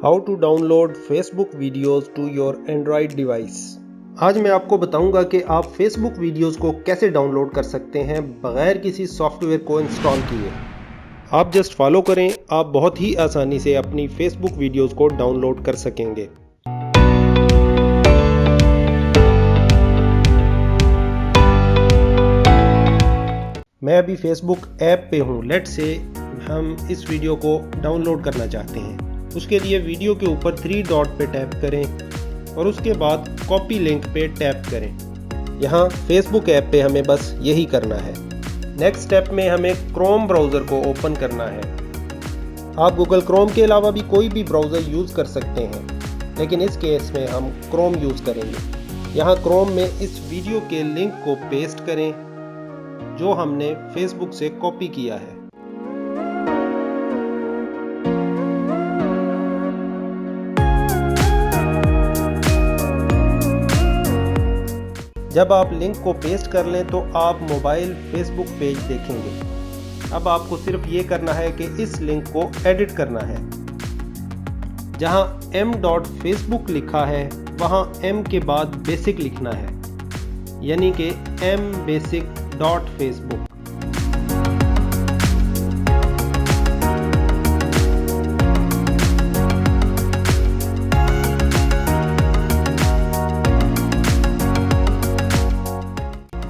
How to download Facebook videos to your Android device. आज मैं आपको बताऊंगा कि आप फेसबुक वीडियोज़ को कैसे डाउनलोड कर सकते हैं बगैर किसी सॉफ्टवेयर को इंस्टॉल किए। आप जस्ट फॉलो करें, आप बहुत ही आसानी से अपनी फेसबुक वीडियोज़ को डाउनलोड कर सकेंगे। मैं अभी फेसबुक ऐप पे हूँ। लेट्स से हम इस वीडियो को डाउनलोड करना चाहते हैं। उसके लिए वीडियो के ऊपर 3 डॉट पे टैप करें और उसके बाद कॉपी लिंक पे टैप करें। यहाँ फेसबुक ऐप पे हमें बस यही करना है। नेक्स्ट स्टेप में हमें क्रोम ब्राउज़र को ओपन करना है। आप गूगल क्रोम के अलावा भी कोई भी ब्राउज़र यूज़ कर सकते हैं, लेकिन इस केस में हम क्रोम यूज़ करेंगे। यहाँ क्रोम में इस वीडियो के लिंक को पेस्ट करें जो हमने फेसबुक से कॉपी किया है। जब आप लिंक को पेस्ट कर लें तो आप मोबाइल फेसबुक पेज देखेंगे। अब आपको सिर्फ ये करना है कि इस लिंक को एडिट करना है। जहां m.facebook लिखा है वहां m के बाद बेसिक लिखना है, यानी कि mbasic.facebook।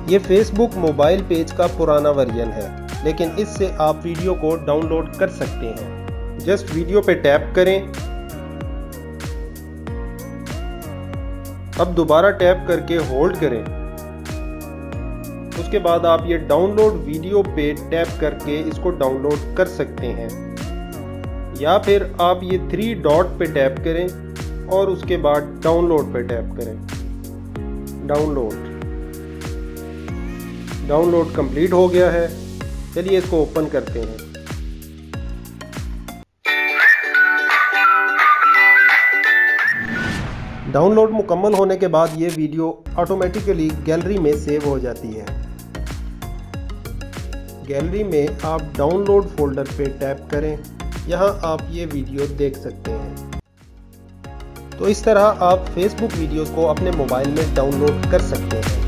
ये फेसबुक मोबाइल पेज का पुराना वर्जन है, लेकिन इससे आप वीडियो को डाउनलोड कर सकते हैं। जस्ट वीडियो पे टैप करें। अब दोबारा टैप करके होल्ड करें। उसके बाद आप ये डाउनलोड वीडियो पे टैप करके इसको डाउनलोड कर सकते हैं, या फिर आप ये 3 डॉट पे टैप करें और उसके बाद डाउनलोड पे टैप करें। डाउनलोड कंप्लीट हो गया है। चलिए इसको ओपन करते हैं। डाउनलोड मुकम्मल होने के बाद ये वीडियो ऑटोमेटिकली गैलरी में सेव हो जाती है। गैलरी में आप डाउनलोड फोल्डर पे टैप करें। यहाँ आप ये वीडियो देख सकते हैं। तो इस तरह आप फेसबुक वीडियोस को अपने मोबाइल में डाउनलोड कर सकते हैं।